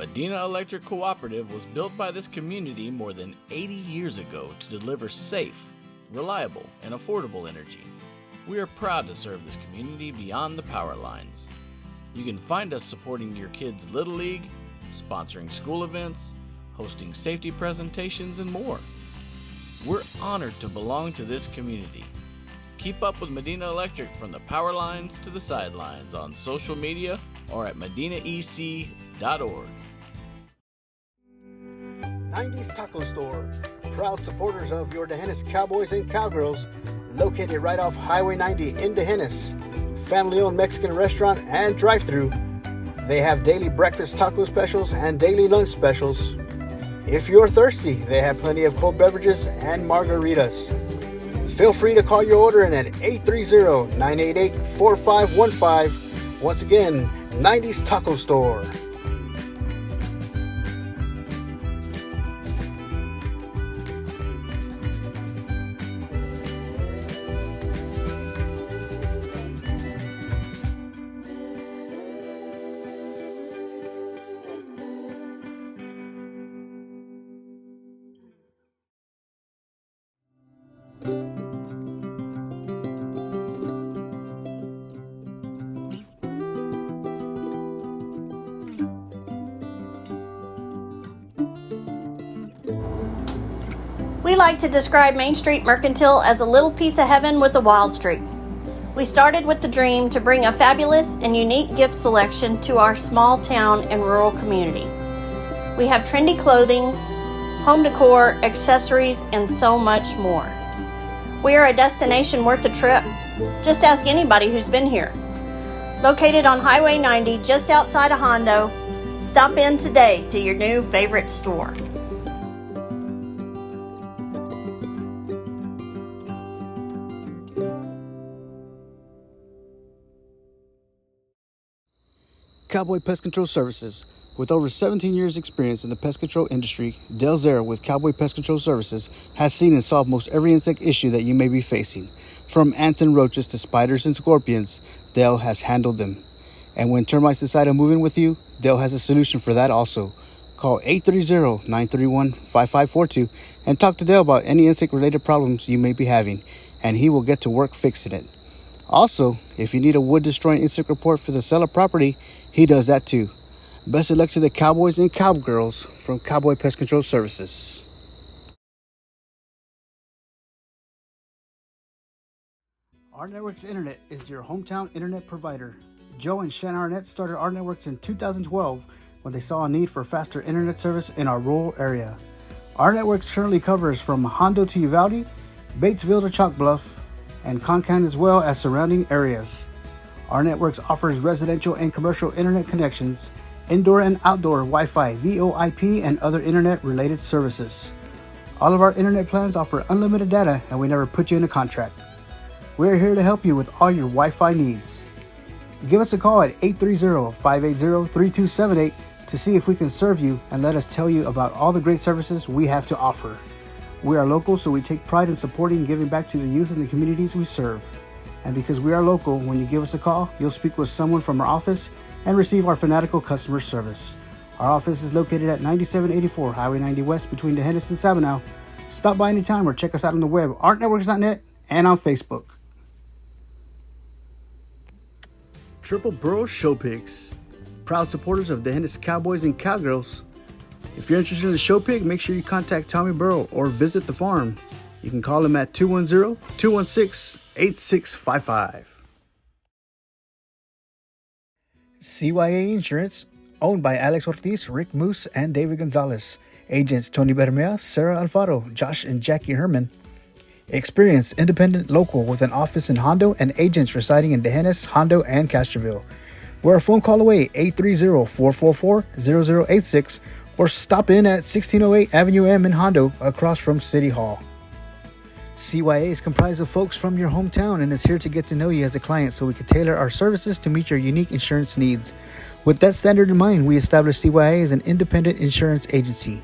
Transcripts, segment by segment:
Medina Electric Cooperative was built by this community more than 80 years ago to deliver safe, reliable, and affordable energy. We are proud to serve this community beyond the power lines. You can find us supporting your kids' Little League, sponsoring school events, hosting safety presentations, and more. We're honored to belong to this community. Keep up with Medina Electric from the power lines to the sidelines on social media or at medinaec.org. 90s Taco Store, proud supporters of your D'Hanis Cowboys and Cowgirls, located right off Highway 90 in D'Hanis. Family-owned Mexican restaurant and drive-thru. They have daily breakfast taco specials and daily lunch specials. If you're thirsty, they have plenty of cold beverages and margaritas. Feel free to call your order in at 830-988-4515. Once again, 90s Taco Store. We like to describe Main Street Mercantile as a little piece of heaven with a wild streak. We started with the dream to bring a fabulous and unique gift selection to our small town and rural community. We have trendy clothing, home decor, accessories, and so much more. We are a destination worth a trip. Just ask anybody who's been here. Located on Highway 90 just outside of Hondo, stop in today to your new favorite store. Cowboy Pest Control Services. With over 17 years experience in the pest control industry, Dale Zera with Cowboy Pest Control Services has seen and solved most every insect issue that you may be facing. From ants and roaches to spiders and scorpions, Dale has handled them. And when termites decide to move in with you, Dale has a solution for that also. Call 830-931-5542 and talk to Dale about any insect-related problems you may be having, and he will get to work fixing it. Also, if you need a wood-destroying insect report for the seller property, he does that too. Best of luck to the Cowboys and Cowgirls from Cowboy Pest Control Services. Our Networks Internet is your hometown internet provider. Joe and Shannon Arnett started Our Networks in 2012 when they saw a need for faster internet service in our rural area. Our Networks currently covers from Hondo to Uvalde, Batesville to Chalk Bluff, and Concan as well as surrounding areas. Our Networks offers residential and commercial internet connections, indoor and outdoor Wi-Fi, VoIP, and other internet-related services. All of our internet plans offer unlimited data, and we never put you in a contract. We're here to help you with all your Wi-Fi needs. Give us a call at 830-580-3278 to see if we can serve you, and let us tell you about all the great services we have to offer. We are local, so we take pride in supporting and giving back to the youth in the communities we serve. And because we are local, when you give us a call, you'll speak with someone from our office and receive our fanatical customer service. Our office is located at 9784 Highway 90 West between D'Hanis and Sabinal. Stop by anytime or check us out on the web, artnetworks.net, and on Facebook. Triple Borough Show Pigs, proud supporters of D'Hanis Cowboys and Cowgirls. If you're interested in the show pig, make sure you contact Tommy Burrow or visit the farm. You can call him at 210-216-8655. CYA Insurance, owned by Alex Ortiz, Rick Moose, and David Gonzalez. Agents Tony Bermea, Sarah Alfaro, Josh and Jackie Herman. Experienced, independent, local with an office in Hondo and agents residing in D'Hanis, Hondo, and Castroville. We're a phone call away, 830-444-0086, or stop in at 1608 Avenue M in Hondo, across from City Hall. CYA is comprised of folks from your hometown and is here to get to know you as a client so we can tailor our services to meet your unique insurance needs. With that standard in mind, we established CYA as an independent insurance agency.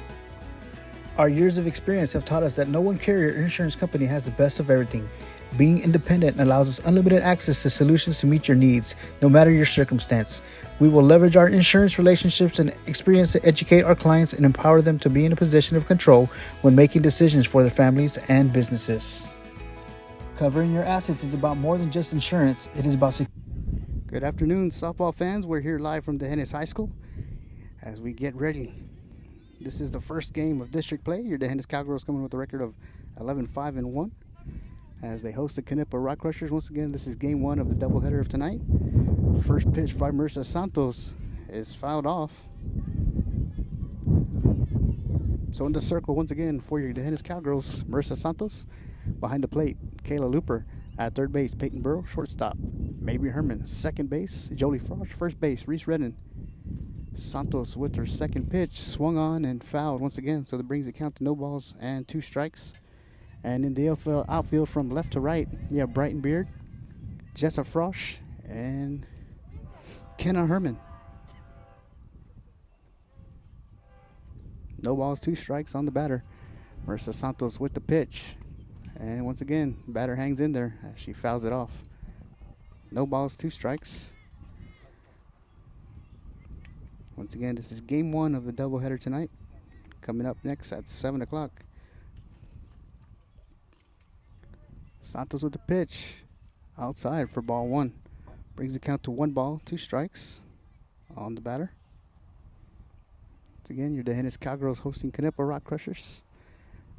Our years of experience have taught us that no one carrier or insurance company has the best of everything. Being independent allows us unlimited access to solutions to meet your needs, no matter your circumstance. We will leverage our insurance relationships and experience to educate our clients and empower them to be in a position of control when making decisions for their families and businesses. Covering your assets is about more than just insurance. It is about Good afternoon, softball fans. We're here live from Dehennis High School as we get ready. This is the first game of district play. Your Dehennis Cowgirls coming with a record of 11-5-1 as they host the Knippa Rock Crushers. Once again, this is game one of the doubleheader of tonight. First pitch by Marissa Santos is fouled off. So in the circle once again for your Dehennis Cowgirls, Marissa Santos. Behind the plate, Kayla Looper. At third base, Peyton Burrow. Shortstop, Mabry Herman. Second base, Jolie Frosch. First base, Reese Redden. Santos with her second pitch, swung on and fouled once again. So that brings the count to no balls and 2 strikes. And in the outfield from left to right, you have Brighton Beard, Jessa Frosch, and Kenna Herman. No balls, 2 strikes on the batter. Marissa Santos with the pitch. And once again, batter hangs in there as she fouls it off. No balls, 2 strikes. Once again, this is game one of the doubleheader tonight. Coming up next at 7 o'clock. Santos with the pitch. Outside for ball 1. Brings the count to 1 ball, 2 strikes on the batter. Once again, your Dehennis Cowgirls hosting Knippa Rock Crushers.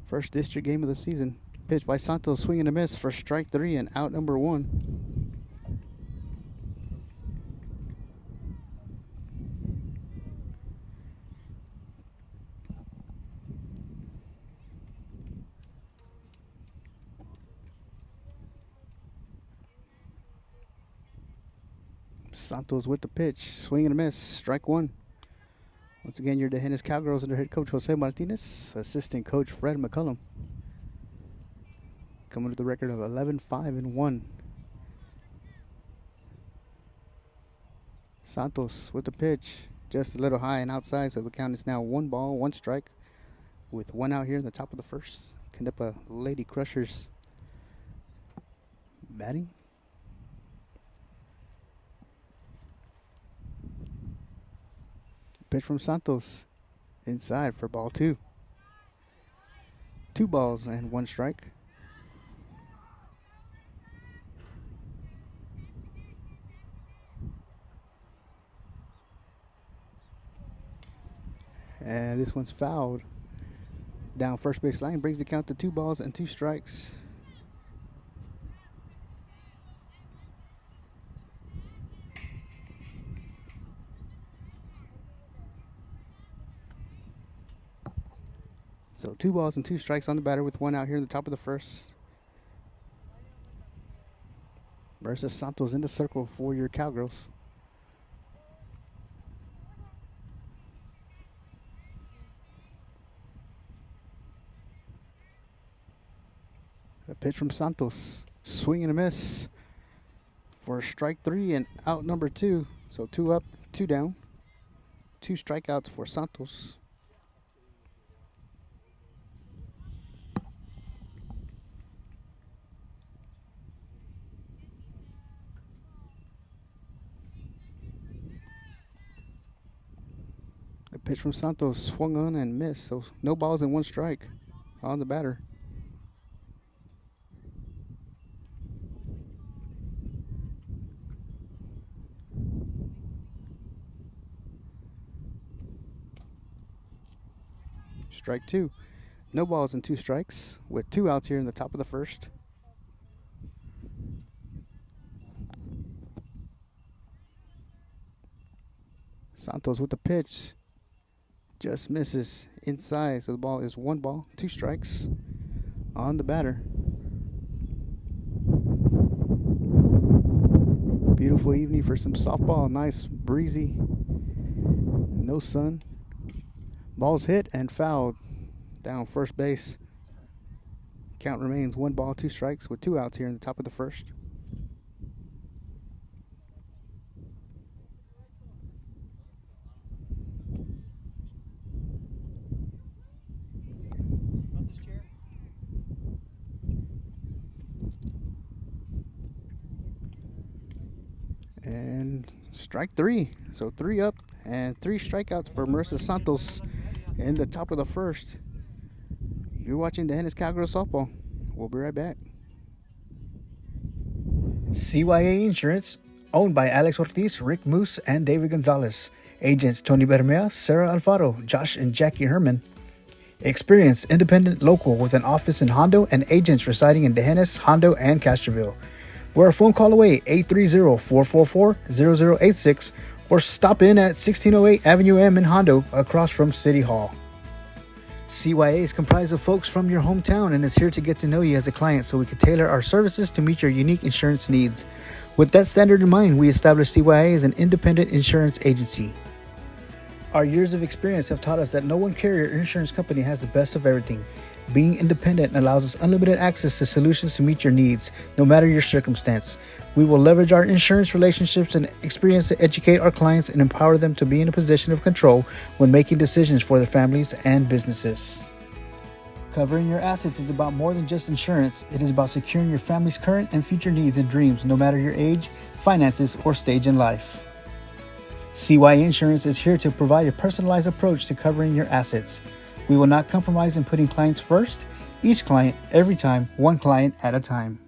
First district game of the season. Pitch by Santos, swing and a miss for strike 3 and out number 1. Santos with the pitch, swing and a miss, strike 1. Once again, your Dehennis Cowgirls under head coach Jose Martinez, assistant coach Fred McCullum. Coming with the record of 11-5-1. Santos with the pitch, just a little high and outside, so the count is now 1 ball, 1 strike, with 1 out here in the top of the first. Knippa Lady Crushers batting. Pitch from Santos, inside for ball 2. 2 balls and 1 strike. And this one's fouled. Down first base line, brings the count to 2 balls and 2 strikes. So 2 balls and 2 strikes on the batter with 1 out here in the top of the first. Marissa Santos in the circle for your Cowgirls. A pitch from Santos. Swing and a miss for strike 3 and out number 2. So 2 up, 2 down. 2 strikeouts for Santos. The pitch from Santos swung on and missed. So no balls and 1 strike on the batter. Strike 2. No balls and 2 strikes with 2 outs here in the top of the first. Santos with the pitch. Just misses inside. So the ball is 1 ball, 2 strikes on the batter. Beautiful evening for some softball. Nice, breezy. No sun. Ball's hit and fouled down first base. Count remains 1 ball, 2 strikes with 2 outs here in the top of the first. And strike three. So 3 up and 3 strikeouts for Marissa Santos in the top of the first. You're watching the Hennis Cowgirls softball. We'll be right back. CYA Insurance, owned by Alex Ortiz, Rick Moose, and David Gonzalez. Agents Tony Bermea, Sarah Alfaro, Josh and Jackie Herman. Experienced, independent, local with an office in Hondo and agents residing in Dehennis, Hondo, and Castroville. We're a phone call away, 830-444-0086, or stop in at 1608 Avenue M in Hondo, across from City Hall. CYA is comprised of folks from your hometown and is here to get to know you as a client so we can tailor our services to meet your unique insurance needs. With that standard in mind, we established CYA as an independent insurance agency. Our years of experience have taught us that no one carrier or insurance company has the best of everything. Being independent allows us unlimited access to solutions to meet your needs, no matter your circumstance. We will leverage our insurance relationships and experience to educate our clients and empower them to be in a position of control when making decisions for their families and businesses. Covering your assets is about more than just insurance. It is about securing your family's current and future needs and dreams, no matter your age, finances, or stage in life. CYA Insurance is here to provide a personalized approach to covering your assets. We will not compromise in putting clients first. Each client, every time, one client at a time.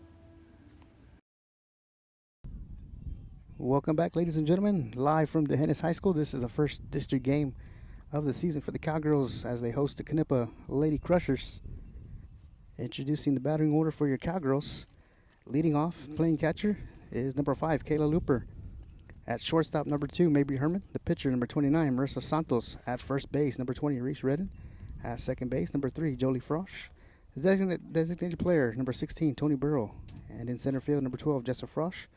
Welcome back, ladies and gentlemen. Live from Dehennis High School. This is the first district game of the season for the Cowgirls as they host the Knippa Lady Crushers. Introducing the batting order for your Cowgirls. Leading off, playing catcher, is number 5, Kayla Looper. At shortstop, number 2, Mabry Herman. The pitcher, number 29, Marissa Santos. At first base, number 20, Reese Redden. At second base, number 3, Jolie Frosch. The designated player, number 16, Tony Burrow. And in center field, number 12, Jessa Frosch.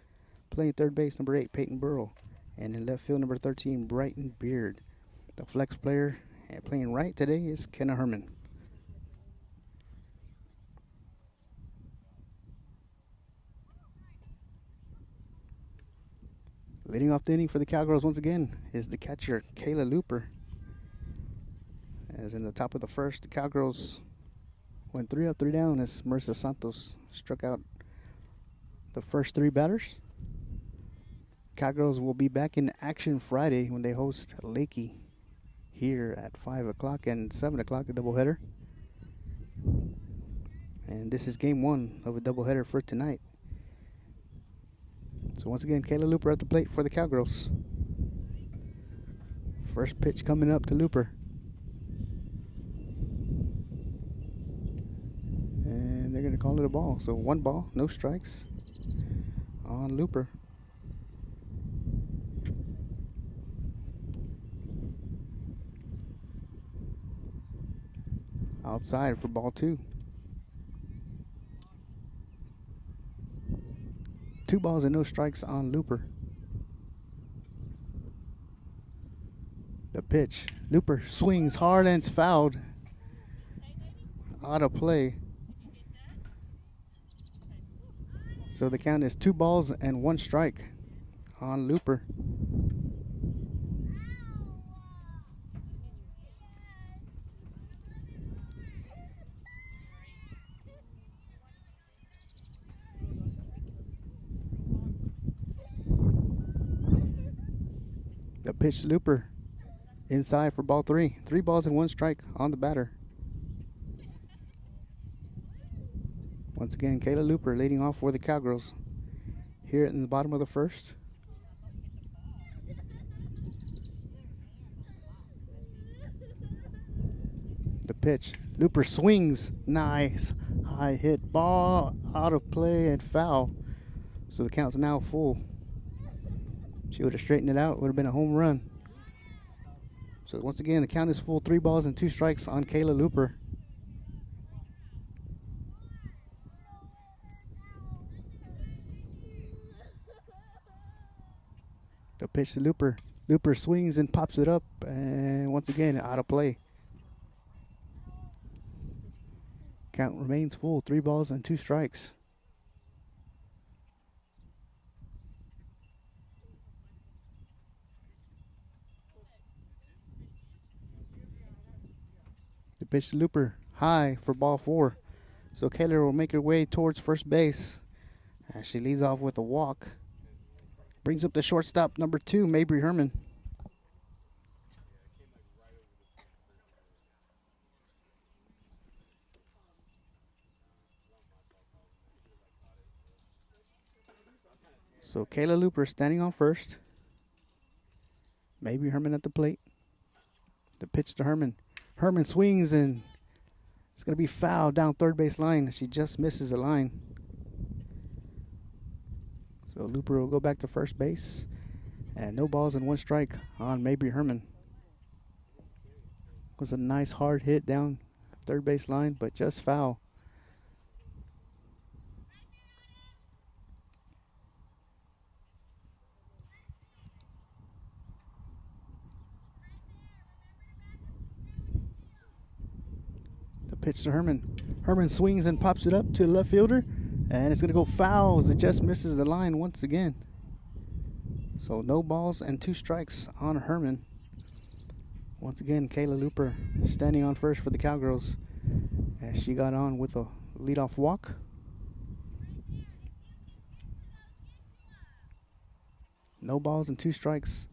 Playing third base, number 8, Peyton Burrow. And in left field, number 13, Brighton Beard. The flex player playing right today is Kenna Herman. Leading off the inning for the Cowgirls once again is the catcher, Kayla Looper. As in the top of the first, the Cowgirls went 3 up, 3 down as Marissa Santos struck out the first 3 batters. Cowgirls will be back in action Friday when they host Lakey here at 5 o'clock and 7 o'clock, a doubleheader. And this is game 1 of a doubleheader for tonight. So once again, Kayla Looper at the plate for the Cowgirls. First pitch coming up to Looper. And they're going to call it a ball. So 1 ball, no strikes on Looper. Outside for ball 2. 2 balls and no strikes on Looper. The pitch. Looper swings hard and it's fouled. Out of play. So the count is 2 balls and 1 strike on Looper. The pitch to Looper. Inside for ball 3. 3 balls and 1 strike on the batter. Once again, Kayla Looper leading off for the Cowgirls. Here in the bottom of the first. The pitch. Looper swings. Nice. High hit ball. Out of play and foul. So the count's now full. She would have straightened it out. It would have been a home run. So once again, the count is full. 3 balls and 2 strikes on Kayla Looper. The pitch to Looper. Looper swings and pops it up. And once again, out of play. Count remains full. 3 balls and 2 strikes. The pitch to Looper, high for ball 4. So Kayla will make her way towards first base. As she leads off with a walk. Brings up the shortstop, number 2, Mabry Herman. So Kayla Looper standing on first. Mabry Herman at the plate. The pitch to Herman. Herman swings and it's going to be foul down third base line. She just misses the line. So Looper will go back to first base. And no balls and 1 strike on Mabry Herman. It was a nice hard hit down third base line, but just foul. The pitch to Herman. Herman swings and pops it up to the left fielder. And it's going to go foul as it just misses the line once again. So no balls and 2 strikes on Herman. Once again, Kayla Looper standing on first for the Cowgirls as she got on with a leadoff walk. No balls and 2 strikes.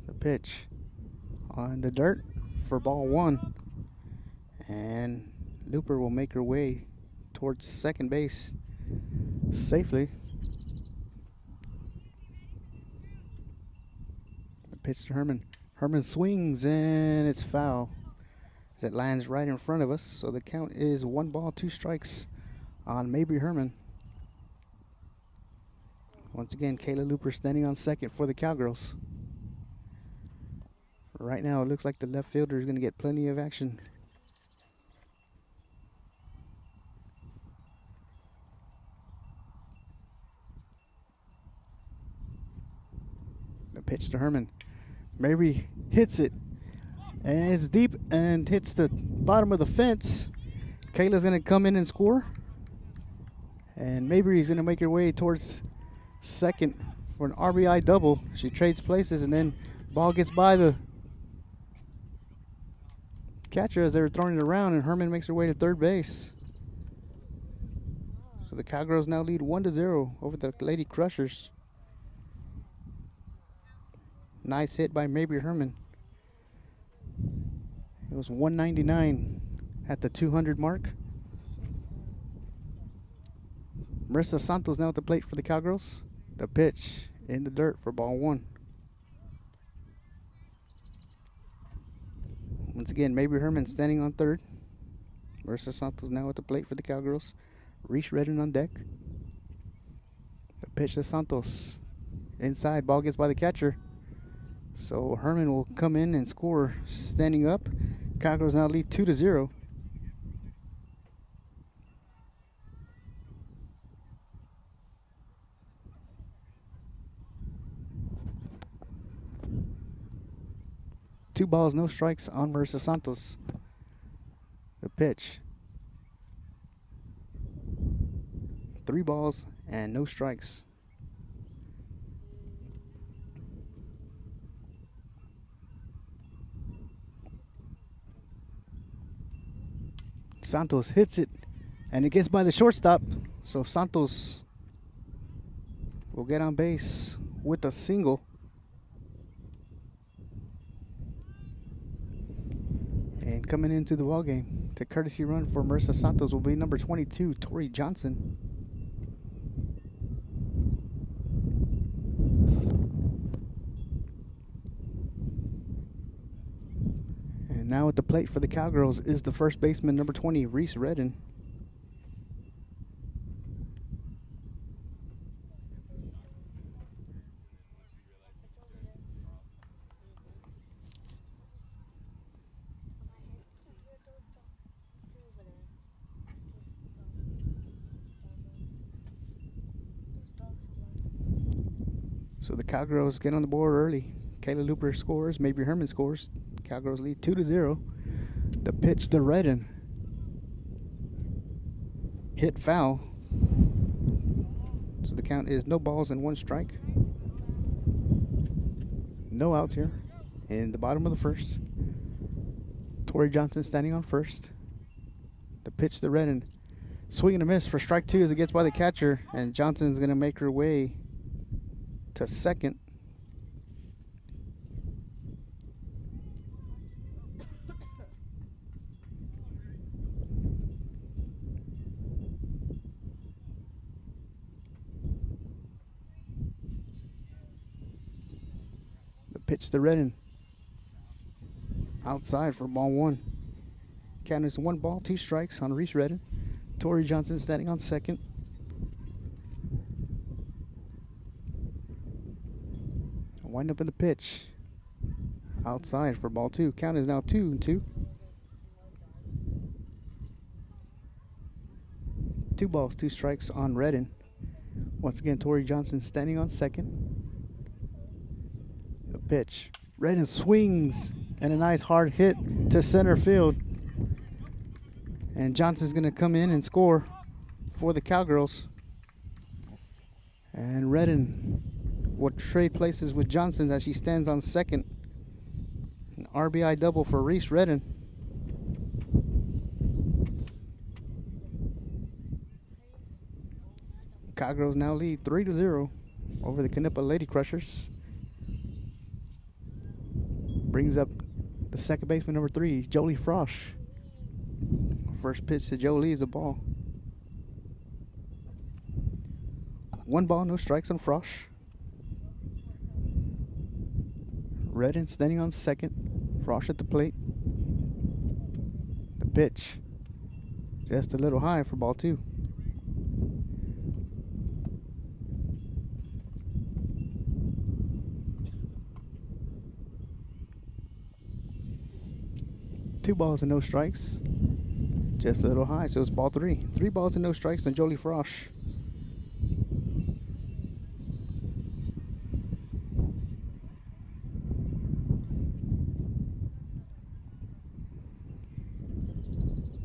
The pitch on the dirt for ball 1. And Looper will make her way towards second base safely. The pitch to Herman. Herman swings and it's foul as it lands right in front of us. So the count is 1 ball, 2 strikes on Mabry Herman. Once again, Kayla Looper standing on second for the Cowgirls. Right now, it looks like the left fielder is going to get plenty of action. The pitch to Herman. Mabry hits it. And it's deep and hits the bottom of the fence. Kayla's going to come in and score. And Mabry's going to make her way towards second for an RBI double. She trades places and then ball gets by the catcher as they were throwing it around, and Herman makes her way to third base. So the Cowgirls now lead 1-0 over the Lady Crushers. Nice hit by Mabry Herman. It was 199 at the 200 mark. Marissa Santos now at the plate for the Cowgirls. The pitch in the dirt for ball 1. Once again, Mabry Herman standing on third. Marissa Santos now at the plate for the Cowgirls. Reese Redden on deck. The pitch to Santos. Inside, ball gets by the catcher. So Herman will come in and score standing up. Cowgirls now lead 2-0. Two balls, no strikes on Marissa Santos. The pitch. 3 balls and no strikes. Santos hits it, and it gets by the shortstop. So Santos will get on base with a single. And coming into the ball game, the courtesy run for Marissa Santos will be number 22, Tori Johnson. And now at the plate for the Cowgirls is the first baseman, number 20, Reese Redden. So the Cowgirls get on the board early. Kayla Looper scores. Mabry Herman scores. Cowgirls lead 2-0. The pitch to Redden. Hit foul. So the count is no balls and 1 strike. No outs here in the bottom of the first. Tori Johnson standing on first. The pitch to Redden. Swing and a miss for strike 2 as it gets by the catcher. And Johnson's going to make her way to second. The pitch to Redden. Outside for ball one. Count is 1 ball, 2 strikes on Reese Redden. Tori Johnson standing on second. Wind up in the pitch. Outside for ball two. Count is now 2-2. 2 balls, 2 strikes on Redden. Once again, Tori Johnson standing on second. The pitch. Redden swings and a nice hard hit to center field. And Johnson's going to come in and score for the Cowgirls. And Redden will trade places with Johnson as she stands on second. An RBI double for Reese Redden. Cowgirls now lead 3-0 over the Knippa Lady Crushers. Brings up the second baseman, number 3, Jolie Frosch. First pitch to Jolie is a ball. 1 ball, no strikes on Frosch. Redden standing on second. Frosch at the plate. The pitch. Just a little high for ball 2. Two balls and no strikes. Just a little high, so it's ball 3. 3 balls and no strikes on Jolie Frosch.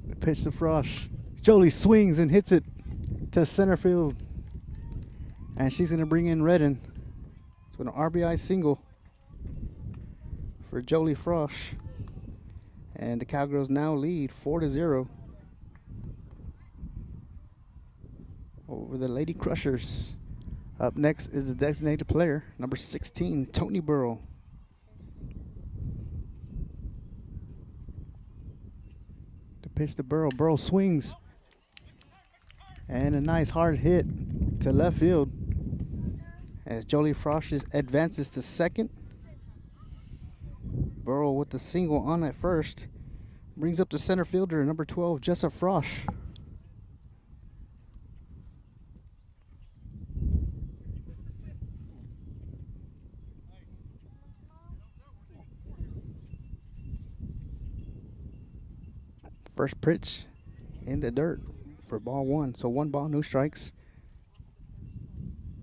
The pitch to Frosch. Jolie swings and hits it to center field. And she's going to bring in Redden. So an RBI single for Jolie Frosch. And the Cowgirls now lead 4-0 over the Lady Crushers. Up next is the designated player, number 16, Tony Burrow. The pitch to Burrow. Burrow swings. And a nice hard hit to left field as Jolie Frosch advances to second. Burrow with the single on at first. Brings up the center fielder, number 12, Jessa Frosch. First pitch in the dirt for ball 1. So 1 ball, no strikes.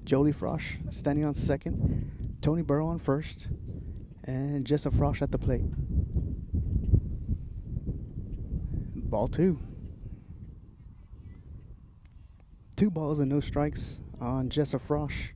Jolie Frosch standing on second. Tony Burrow on first. And Jessa Frosch at the plate. Ball 2. 2 balls and no strikes on Jessa Frosch.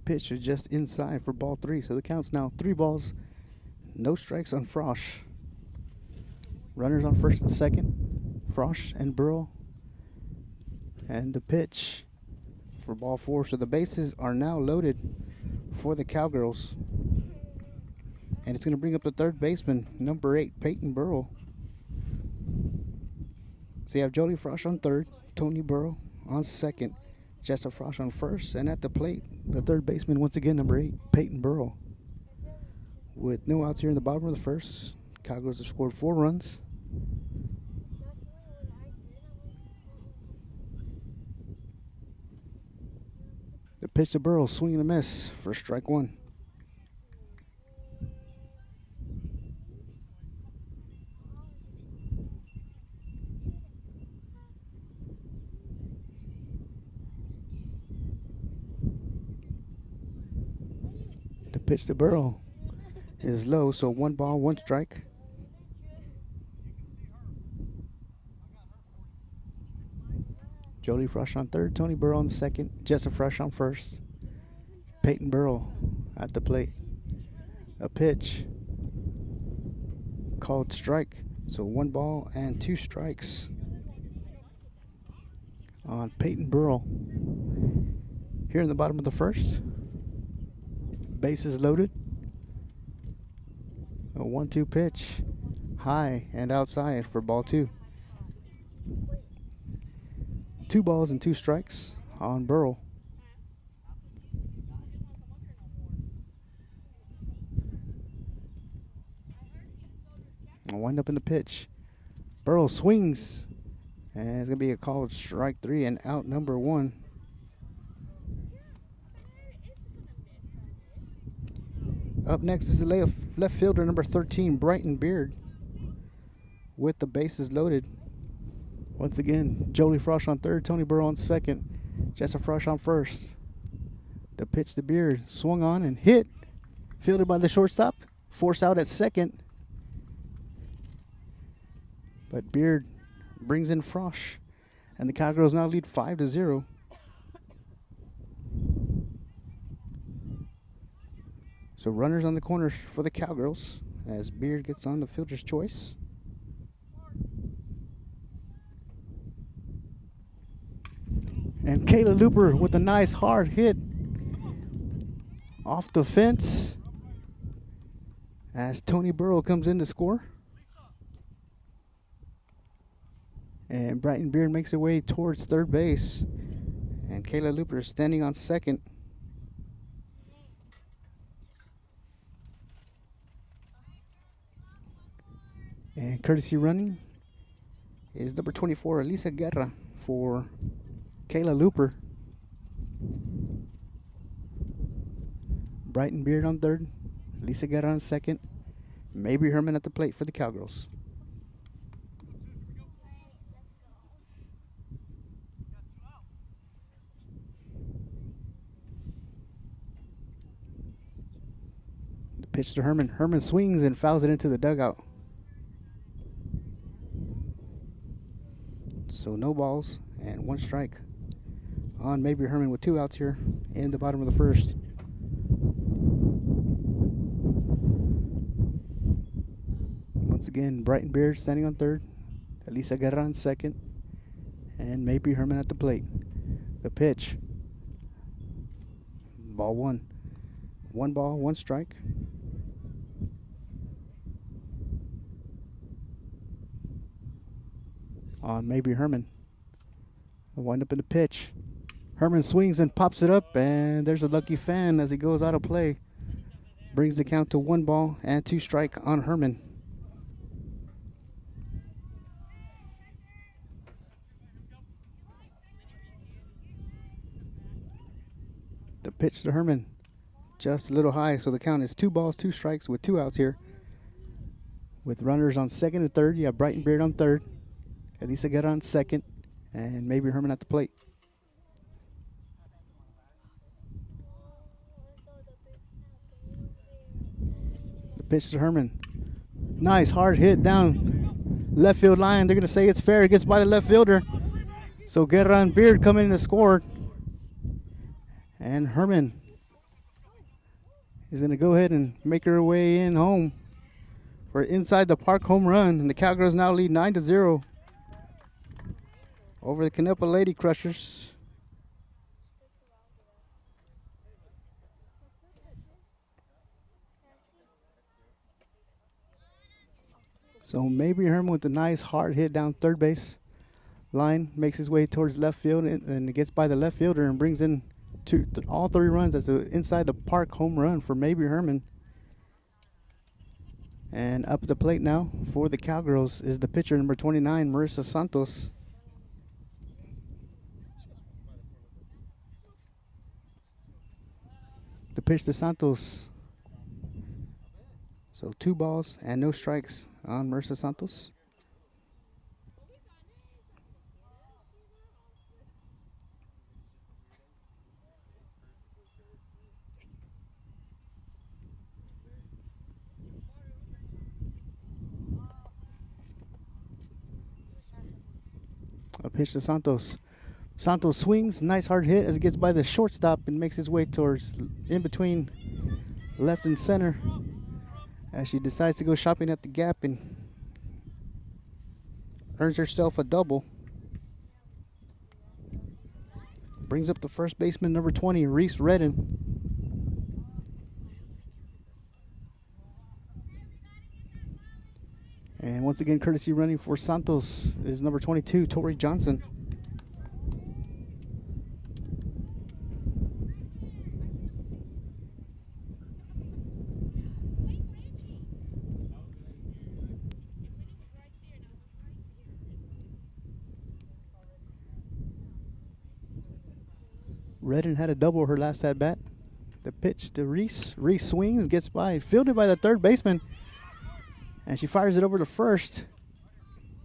Pitch is just inside for ball 3, so the count's now 3 balls, no strikes on Frosch. Runners on first and second, Frosch and Burrow. And the pitch for ball 4, so the bases are now loaded for the Cowgirls. And it's going to bring up the third baseman, number 8, Peyton Burrow. So you have Jolie Frosch on third, Tony Burrow on second, Jessa Frosch on first, and at the plate, the third baseman, once again, number 8, Peyton Burrow. With no outs here in the bottom of the first, Cowgirls have scored 4 runs. The pitch to Burrow, swing and a miss for strike 1. The pitch to Burrow is low, so 1 ball, 1 strike. Jolie Frosch on third, Tony Burrow on second, Jessa Frosch on first, Peyton Burrow at the plate. A pitch called strike. So 1 ball and 2 strikes on Peyton Burrow. Here in the bottom of the first, bases loaded. A 1-2 pitch, high and outside for ball 2. 2 balls and 2 strikes on Burrow. I'll wind up in the pitch. Burrow swings, and it's going to be a called strike 3 and out number 1. Up next is the left fielder, number 13, Brighton Beard, with the bases loaded. Once again, Jolie Frosch on third, Tony Burrow on second, Jessa Frosch on first. The pitch to Beard, swung on and hit. Fielded by the shortstop, force out at second. But Beard brings in Frosch, and the Cowgirls now lead 5-0. So runners on the corner for the Cowgirls as Beard gets on the fielder's choice. And Kayla Looper with a nice hard hit off the fence as Tony Burrow comes in to score. And Brighton Beard makes her way towards third base. And Kayla Looper is standing on second. And courtesy running is number 24, Elisa Guerra, for Kayla Looper. Brighton Beard on third, Elisa Guerra on second, Maybe Herman at the plate for the Cowgirls. The pitch to Herman. Herman swings and fouls it into the dugout. So no balls and 1 strike on Maybe Herman with 2 outs here in the bottom of the first. Once again, Brighton Beard standing on third, Elisa Guerra on second, and Maybe Herman at the plate. The pitch. Ball 1. 1 ball, 1 strike. On Maybe Herman. They'll wind up in the pitch. Herman swings and pops it up, and there's a lucky fan as he goes out of play. Brings the count to 1 ball and 2 strike on Herman. The pitch to Herman, just a little high, so the count is 2 balls, 2 strikes with 2 outs here. With runners on second and third, you have Brighton Beard on third, Elisa Guerra on second, and Maybe Herman at the plate. The pitch to Herman. Nice hard hit down left field line. They're going to say it's fair. It gets by the left fielder. So Guerra and Beard come in to score. And Herman is going to go ahead and make her way in home for inside the park home run. And the Cowgirls now lead 9-0 over the Knippa Lady Crushers. So Maybe Herman with a nice hard hit down third base line makes his way towards left field and it gets by the left fielder and brings in all 3 runs as an inside the park home run for Maybe Herman. And up at the plate now for the Cowgirls is the pitcher number 29, Marissa Santos. The pitch to Santos. So 2 balls and no strikes on Marissa Santos. A pitch to Santos. Santos swings, nice hard hit as it gets by the shortstop and makes its way towards in between left and center as she decides to go shopping at the gap and earns herself a double. Brings up the first baseman, number 20, Reese Redden. And once again, courtesy running for Santos is number 22, Tori Johnson. Redden had a double her last at bat. The pitch to Reese. Reese swings, gets by, fielded by the third baseman. And she fires it over to first.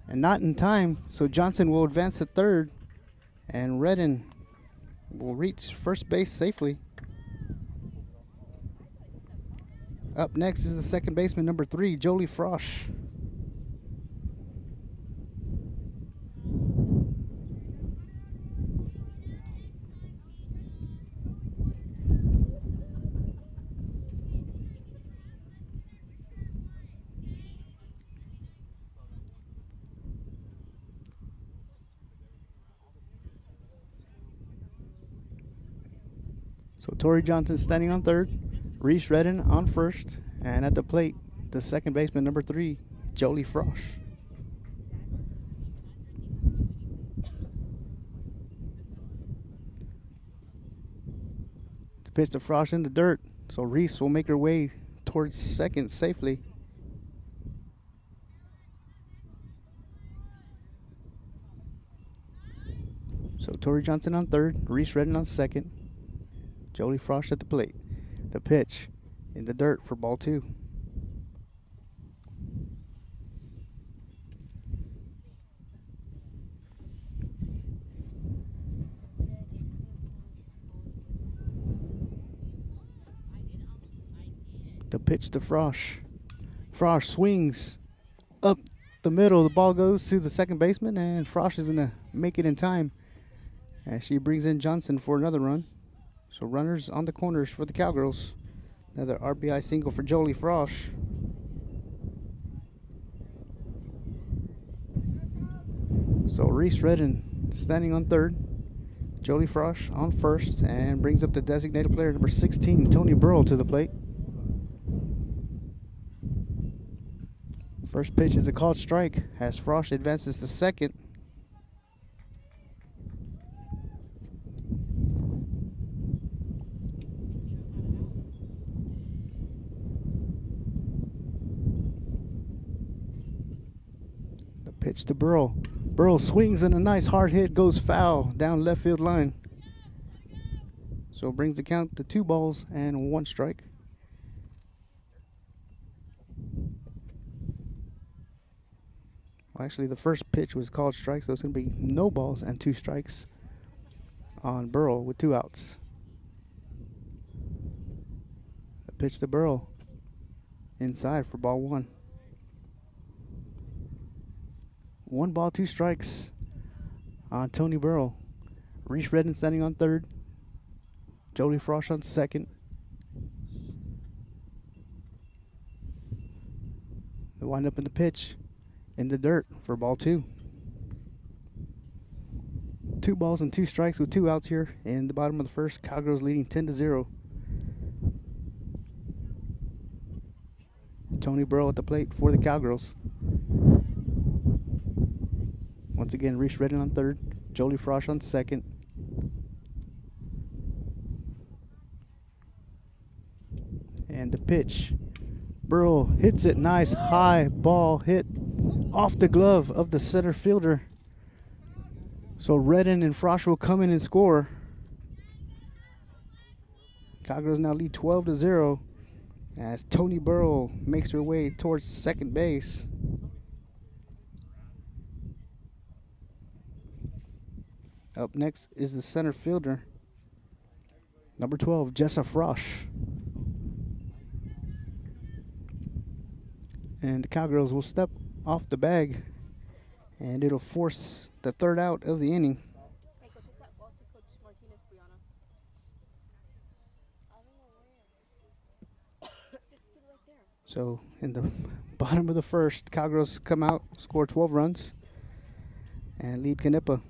And not in time, so Johnson will advance to third. And Redden will reach first base safely. Up next is the second baseman, number 3, Jolie Frosch. So Tori Johnson standing on third, Reese Redden on first, and at the plate, the second baseman, number 3, Jolie Frosch. The pitch to Frosch in the dirt, so Reese will make her way towards second safely. So Tori Johnson on third, Reese Redden on second. Jolie Frosch at the plate. The pitch in the dirt for ball 2. The pitch to Frosch. Frosch swings up the middle. The ball goes to the second baseman, and Frosch is going to make it in time as she brings in Johnson for another run. So runners on the corners for the Cowgirls. Another RBI single for Jolie Frosch. So Reese Redden standing on third. Jolie Frosch on first, and brings up the designated player number 16, Tony Burrow, to the plate. First pitch is a called strike as Frosch advances to second. Pitch to Burrow. Burrow swings and a nice hard hit goes foul down left field line. So brings the count to 2 balls and 1 strike. Well, actually, the first pitch was called strike, so it's going to be no balls and 2 strikes on Burrow with 2 outs. The pitch to Burrow inside for ball 1. 1 ball, 2 strikes on Tony Burrow. Reese Redden standing on third. Jolie Frosch on second. They wind up in the pitch in the dirt for ball 2. 2 balls and 2 strikes with 2 outs here in the bottom of the first. Cowgirls leading 10-0. Tony Burrow at the plate for the Cowgirls. Once again, Reese Redden on third, Jolie Frosch on second. And the pitch. Burrow hits it, nice high ball hit off the glove of the center fielder. So Redden and Frosch will come in and score. Cowgirls now lead 12-0 as Tony Burrow makes her way towards second base. Up next is the center fielder, number 12, Jessa Frosch. And the Cowgirls will step off the bag, and it'll force the 3rd out of the inning. So in the bottom of the first, Cowgirls come out, score 12 runs, and lead Knippa.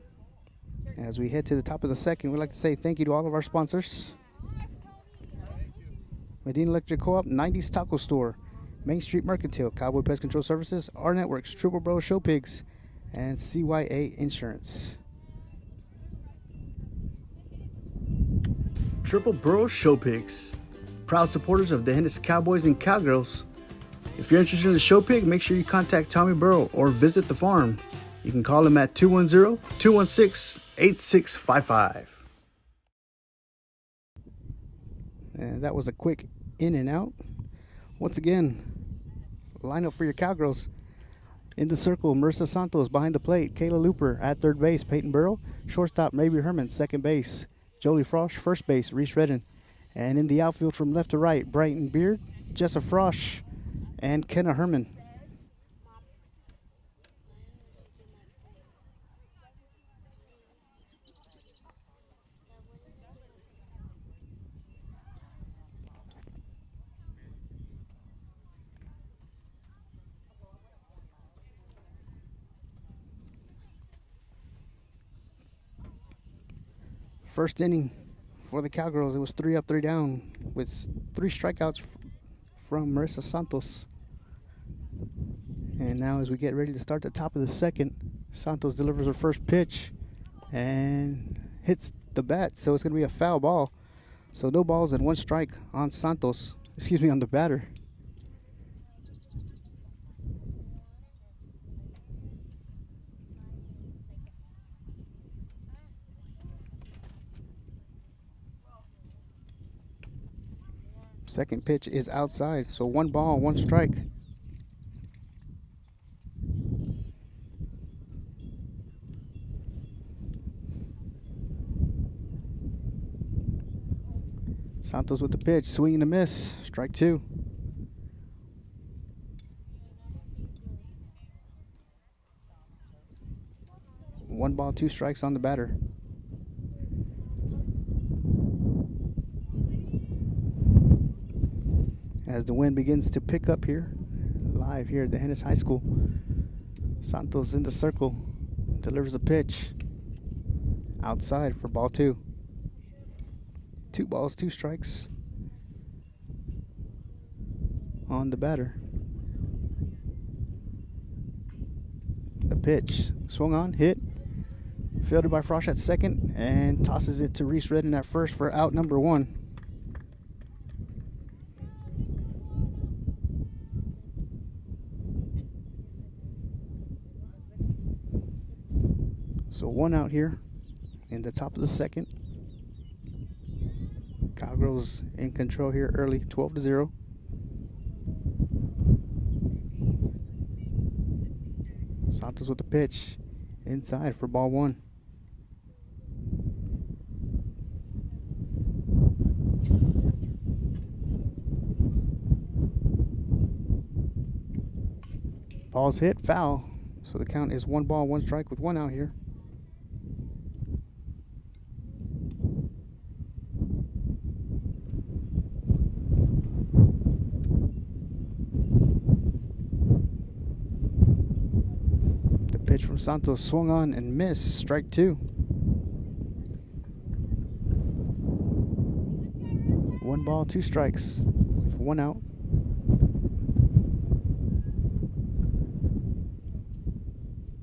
As we head to the top of the second, we'd like to say thank you to all of our sponsors. Medina Electric Co-op, 90s Taco Store, Main Street Mercantile, Cowboy Pest Control Services, R Networks, Triple Bro Show Pigs, and CYA Insurance. Triple Bro Show Pigs, proud supporters of the Hennis Cowboys and Cowgirls. If you're interested in the show pig, make sure you contact Tommy Burrow or visit the farm. You can call him at 210-216-8655. And that was a quick in and out. Once again, line up for your Cowgirls. In the circle, Marissa Santos behind the plate, Kayla Looper at third base, Peyton Burrow, shortstop Mabry Herman, second base, Jolie Frosch, first base, Reese Redden. And in the outfield from left to right, Brighton Beard, Jessa Frosch, and Kenna Herman. First inning for the Cowgirls, it was 3 up, 3 down with 3 strikeouts from Marissa Santos. And now as we get ready to start the top of the second, Santos delivers her first pitch and hits the bat, so it's going to be a foul ball. So no balls and 1 strike on Santos, on the batter. Second pitch is outside, so 1 ball, 1 strike. Santos with the pitch, swing and a miss, strike 2. One ball, 2 strikes on the batter. As the wind begins to pick up here, live here at the Hennis High School, Santos in the circle, delivers a pitch outside for ball 2. 2 balls, 2 strikes on the batter. The pitch swung on, hit, fielded by Frosch at second, and tosses it to Reese Redden at first for out number 1. So 1 out here in the top of the second. Cowgirls in control here early, 12-0. Santos with the pitch inside for ball 1. Ball's hit, foul. So the count is 1 ball, 1 strike with 1 out here. Pitch from Santos swung on and missed, strike 2. 1 ball, 2 strikes with 1 out.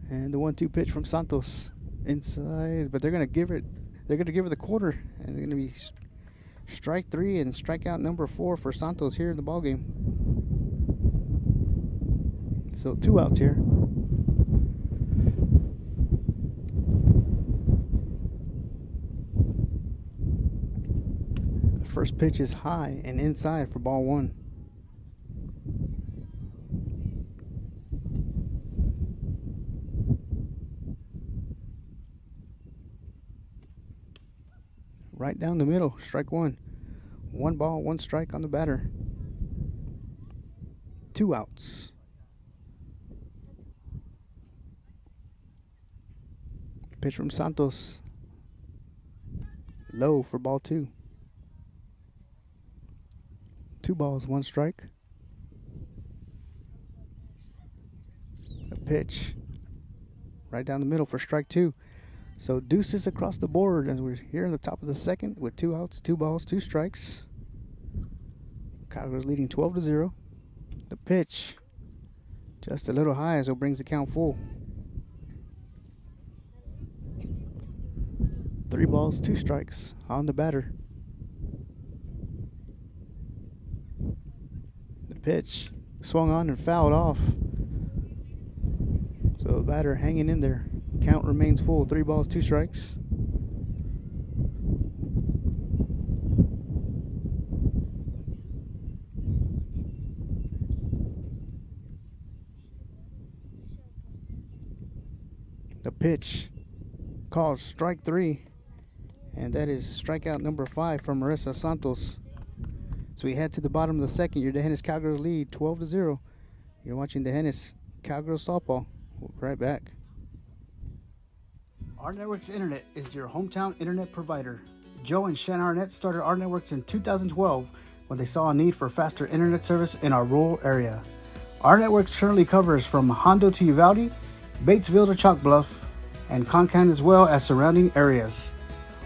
And the 1-2 pitch from Santos inside, but they're gonna give her the quarter, and they're gonna be strike 3 and strikeout number 4 for Santos here in the ballgame. So 2 outs here. First pitch is high and inside for ball 1. Right down the middle, strike 1. 1 ball, 1 strike on the batter. 2 outs. Pitch from Santos. Low for ball 2. 2 balls, 1 strike. The pitch right down the middle for strike 2. So deuces across the board as we're here in the top of the second with 2 outs, 2 balls, 2 strikes. Cowgirls leading 12-0. The pitch just a little high, so brings the count full. 3 balls, 2 strikes on the batter. The pitch swung on and fouled off. So the batter hanging in there. Count remains full. 3 balls, 2 strikes. The pitch called strike 3, and that is strikeout number 5 from Marissa Santos. So we head to the bottom of the second. Your Dehennis Cowgirls lead 12-0. You're watching Dehennis Cowgirls softball. We'll be right back. Our Networks Internet is your hometown internet provider. Joe and Shannon Arnett started Our Networks in 2012 when they saw a need for faster internet service in our rural area. Our Networks currently covers from Hondo to Uvalde, Batesville to Chalk Bluff, and Concan as well as surrounding areas.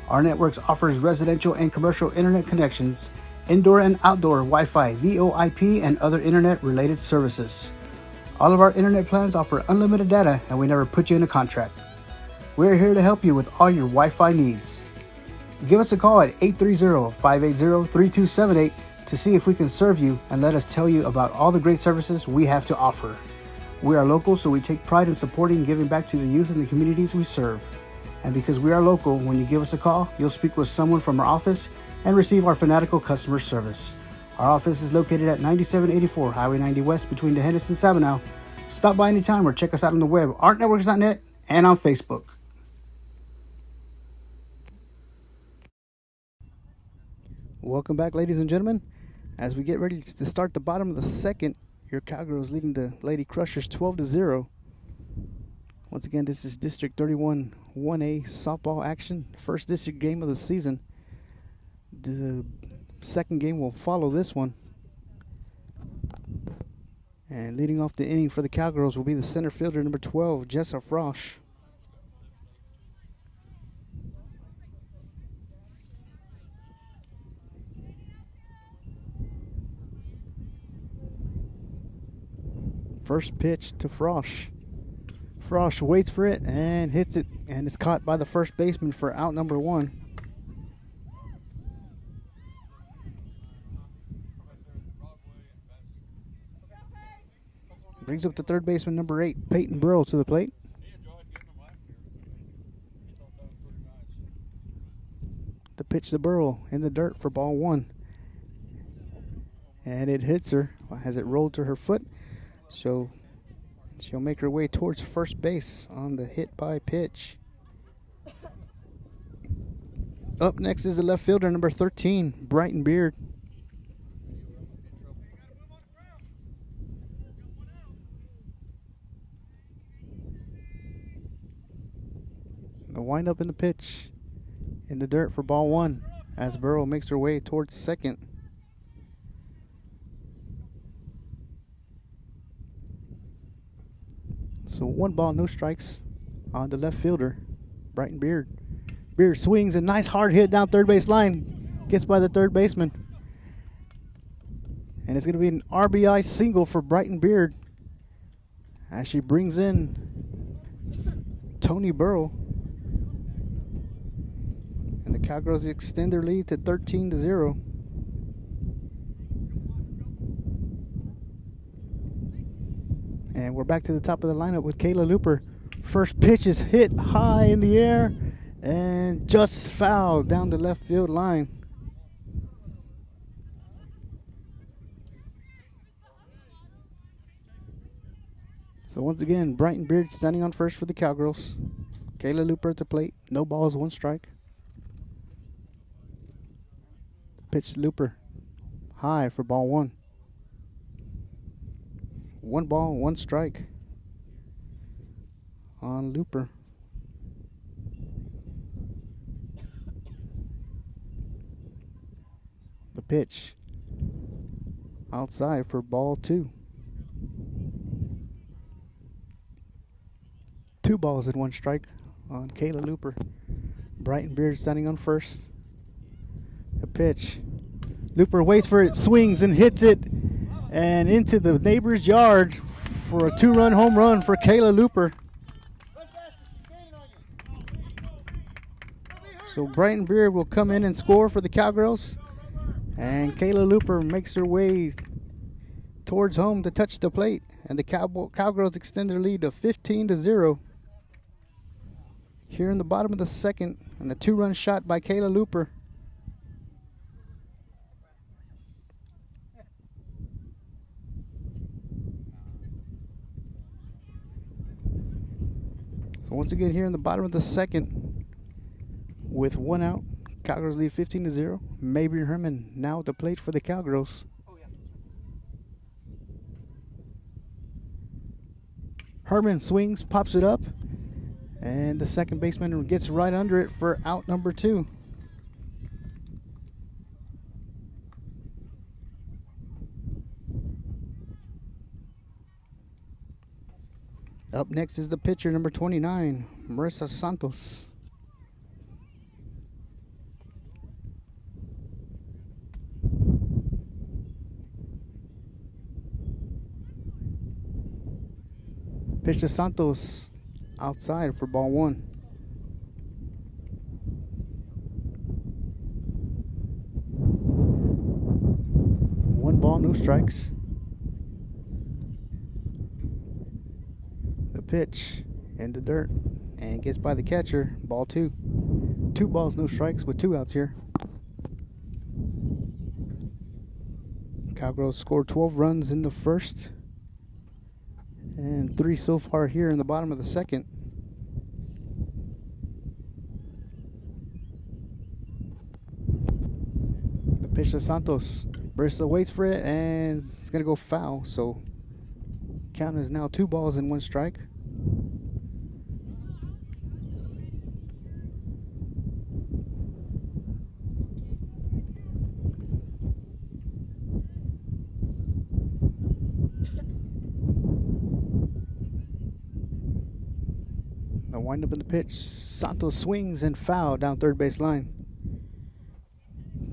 Our Networks offers residential and commercial internet connections, indoor and outdoor Wi-Fi, VoIP, and other internet-related services. All of our internet plans offer unlimited data, and we never put you in a contract. We're here to help you with all your Wi-Fi needs. Give us a call at 830-580-3278 to see if we can serve you, and let us tell you about all the great services we have to offer. We are local, so we take pride in supporting and giving back to the youth in the communities we serve. And because we are local, when you give us a call, you'll speak with someone from our office and receive our fanatical customer service. Our office is located at 9784 Highway 90 West between Dehennis and Sabinal. Stop by anytime or check us out on the web, artnetworks.net, and on Facebook. Welcome back, ladies and gentlemen. As we get ready to start the bottom of the second, your Cowgirls leading the Lady Crushers 12-0. Once again, this is District 31 1A softball action. First district game of the season. The second game will follow this one. And leading off the inning for the Cowgirls will be the center fielder, number 12, Jessa Frosch. First pitch to Frosch. Frosch waits for it and hits it, and it's caught by the first baseman for out number 1. Brings up the third baseman, number 8, Peyton Burrow, to the plate. The pitch to Burrow in the dirt for ball 1. And it hits her as it rolled to her foot. So she'll make her way towards first base on the hit by pitch. Up next is the left fielder, number 13, Brighton Beard. The windup in the pitch in the dirt for ball 1 as Burrow makes her way towards second. So 1 ball, no strikes on the left fielder, Brighton Beard. Beard swings a nice hard hit down third base line. Gets by the third baseman. And it's going to be an RBI single for Brighton Beard as she brings in Tony Burrow. And the Cowgirls extend their lead to 13-0. And we're back to the top of the lineup with Kayla Looper. First pitch is hit high in the air and just fouled down the left field line. So once again, Brighton Beard standing on first for the Cowgirls. Kayla Looper at the plate. No balls, 1 strike. Pitch to Looper. High for ball 1. 1 ball, 1 strike on Looper. The pitch outside for ball 2. 2 balls and 1 strike on Kayla Looper. Brighton Beard standing on first. The pitch. Looper waits for it, swings and hits it, and into the neighbor's yard for a 2-run home run for Kayla Looper. So Brighton Beard will come in and score for the Cowgirls, and Kayla Looper makes her way towards home to touch the plate, and the Cowgirls extend their lead to 15-0. Here in the bottom of the second, and a 2-run shot by Kayla Looper. So once again here in the bottom of the second, with 1 out, Cowgirls lead 15-0. Mabry Herman now at the plate for the Cowgirls. Herman swings, pops it up, and the second baseman gets right under it for out number 2. Up next is the pitcher, number 29, Marissa Santos. Pitch to Santos outside for ball 1. One ball, no strikes. The pitch in the dirt and gets by the catcher. Ball 2. 2 balls, no strikes with 2 outs here. Cowgirls scored 12 runs in the first, and 3 so far here in the bottom of the second. The pitch to Santos. Marissa waits for it, and it's going to go foul. So count is now 2 balls and 1 strike. The wind up in the pitch. Santos swings and foul down third base line.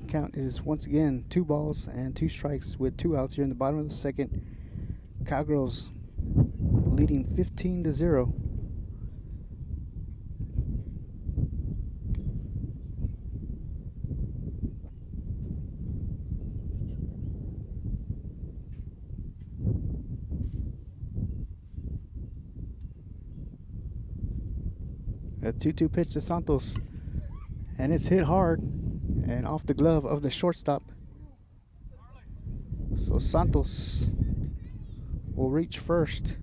Count is once again 2 balls and 2 strikes with 2 outs here in the bottom of the second. Cowgirls leading 15-0. A 2-2 pitch to Santos, and it's hit hard and off the glove of the shortstop. So Santos will reach first.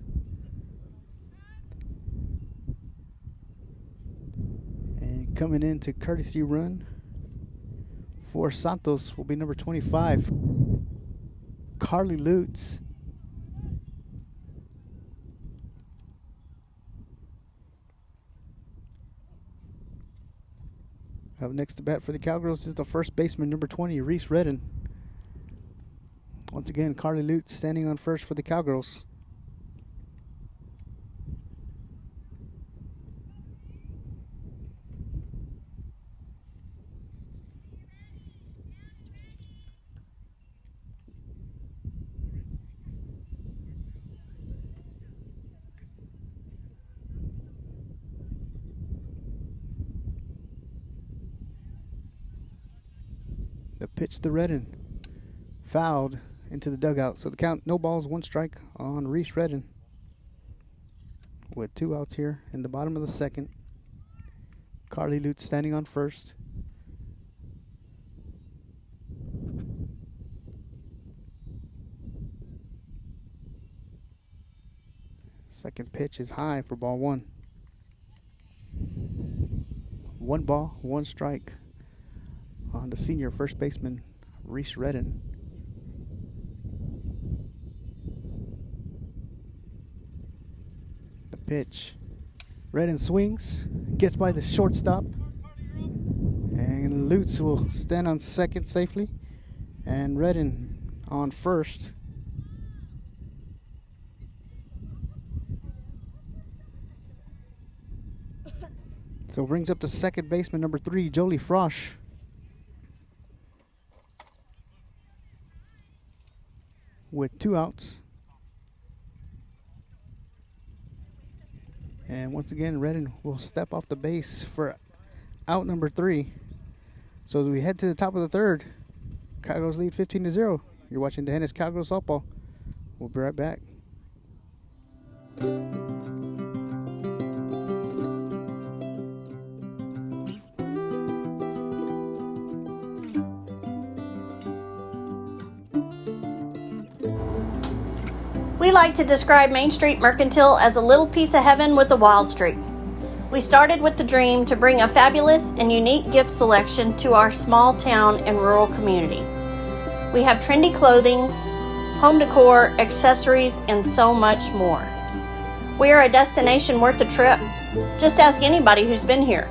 And coming in to courtesy run for Santos will be number 25, Carly Lutz. Up next to bat for the Cowgirls is the first baseman, number 20, Reese Redden. Once again, Carly Lutz standing on first for the Cowgirls. The pitch to Redden, fouled into the dugout. So the count, no balls, 1 strike on Reese Redden. With 2 outs here in the bottom of the second. Carly Lutz standing on first. Second pitch is high for ball 1. 1 ball, 1 strike on the senior first baseman, Reese Redden. The pitch. Redden swings, gets by the shortstop, and Lutz will stand on second safely, and Redden on first. So brings up the second baseman, number 3, Jolie Frosch. With 2 outs. And once again, Redden will step off the base for out number 3. So as we head to the top of the third, Cowgirls lead 15-0. You're watching D'Hanis Cowgirls softball. We'll be right back. We like to describe Main Street Mercantile as a little piece of heaven with a wild streak. We started with the dream to bring a fabulous and unique gift selection to our small town and rural community. We have trendy clothing, home decor, accessories, and so much more. We are a destination worth a trip. Just ask anybody who's been here.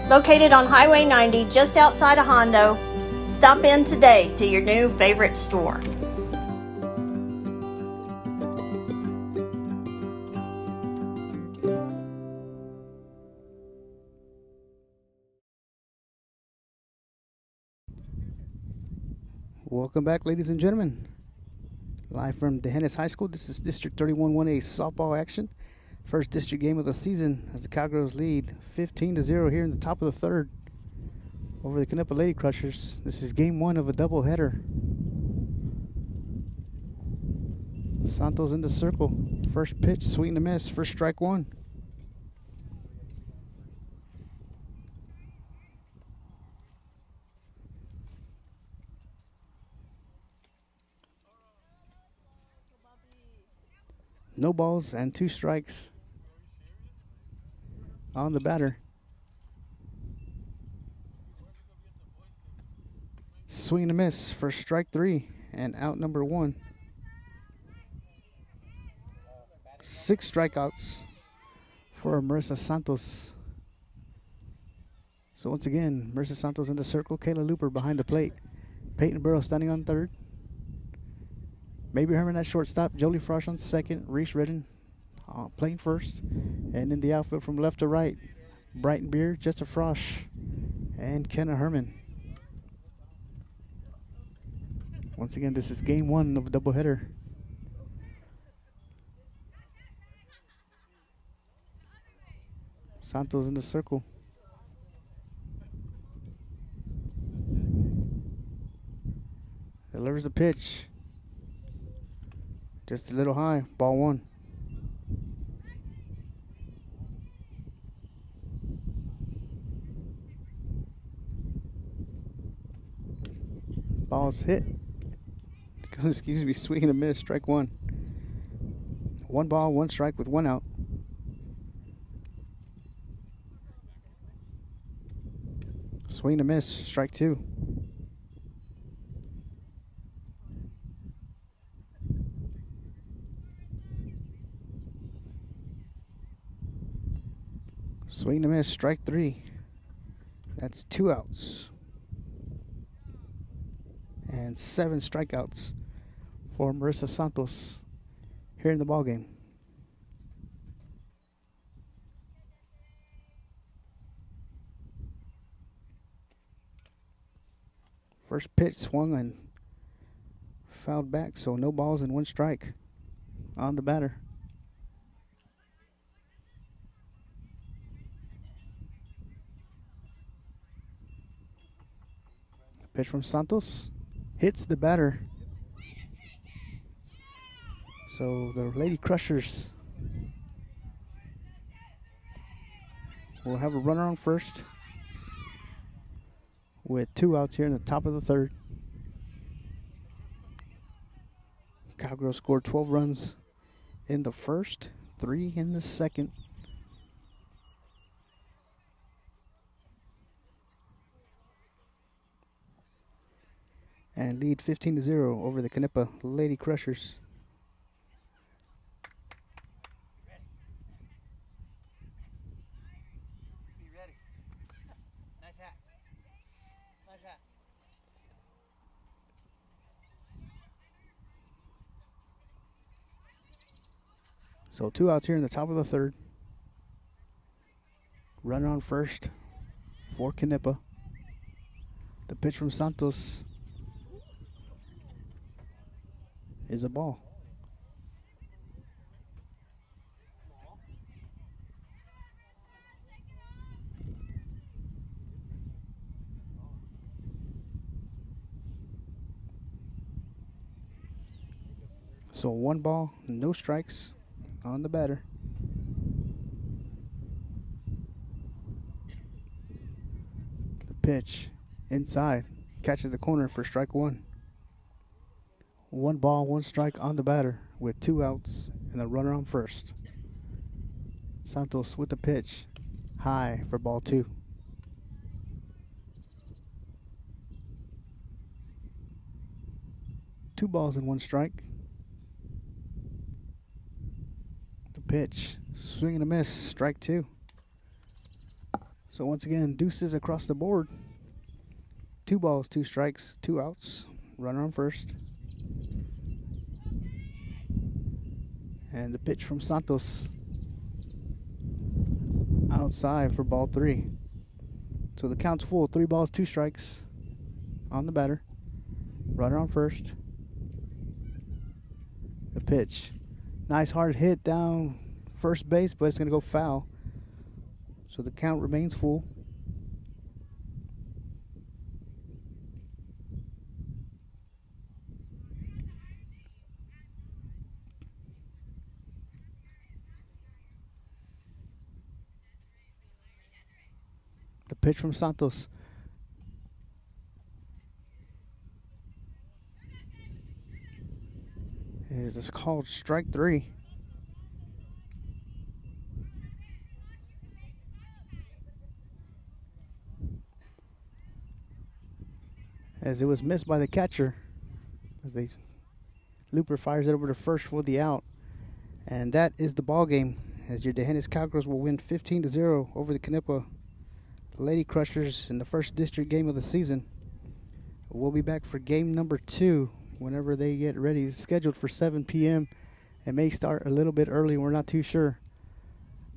Located on Highway 90 just outside of Hondo, stop in today to your new favorite store. Welcome back, ladies and gentlemen. Live from D'Hanis High School. This is District 31 1A softball action. First district game of the season as the Cowgirls lead 15-0 here in the top of the third over the Knippa Lady Crushers. This is game 1 of a doubleheader. Santos in the circle. First pitch, swing and a miss for strike 1. No balls and 2 strikes on the batter. Swing and a miss for strike 3 and out number 1. 6 strikeouts for Marissa Santos. So once again, Marissa Santos in the circle. Kayla Looper behind the plate. Peyton Burrow standing on third. Maybe Herman at shortstop, Jolie Frosch on second, Reese Redden playing first. And in the outfield from left to right, Brighton Beer, Jessica Frosch, and Kenna Herman. Once again, this is game 1 of a doubleheader. Santos in the circle. Delivers the pitch. Just a little high, ball 1. Ball's hit. Excuse me, swing and a miss, strike 1. 1 ball, 1 strike with 1 out. Swing and a miss, strike 2. Swing and a miss, strike 3. That's 2 outs. And 7 strikeouts for Marissa Santos here in the ballgame. First pitch swung and fouled back, so no balls and 1 strike on the batter. Pitch from Santos hits the batter. So the Lady Crushers will have a runner on first with 2 outs here in the top of the third. Cowgirls scored 12 runs in the first, 3 in the second. And lead 15-0 over the Knippa Lady Crushers. So 2 outs here in the top of the third. Runner on first for Knippa. The pitch from Santos is a ball. So 1 ball, no strikes on the batter. The pitch inside, catches the corner for strike 1. 1 ball, 1 strike on the batter with 2 outs and a runner on first. Santos with the pitch, high for ball 2. Two balls and 1 strike. Pitch, swing and a miss, strike 2. So once again, deuces across the board. 2 balls, 2 strikes, 2 outs, runner on first. And the pitch from Santos, outside for ball 3. So the count's full, 3 balls, 2 strikes on the batter. Runner on first. The pitch, nice hard hit down first base, but it's going to go foul. So the count remains full. The pitch from Santos. It's called strike 3. As it was missed by the catcher. Looper fires it over to first for the out. And that is the ball game, as your D'Hanis Cowgirls will win 15-0 over the Knippa Lady Crushers in the first district game of the season. We'll be back for game number 2 whenever they get ready. It's scheduled for 7 p.m. It may start a little bit early. We're not too sure.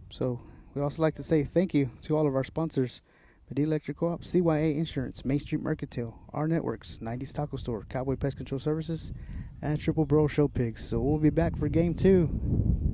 So we'd also like to say thank you to all of our sponsors: Medina Electric Co-op, CYA Insurance, Main Street Mercantile, Our Networks, 90s Taco Store, Cowboy Pest Control Services, and Triple Bro Show Pigs. So we'll be back for game 2.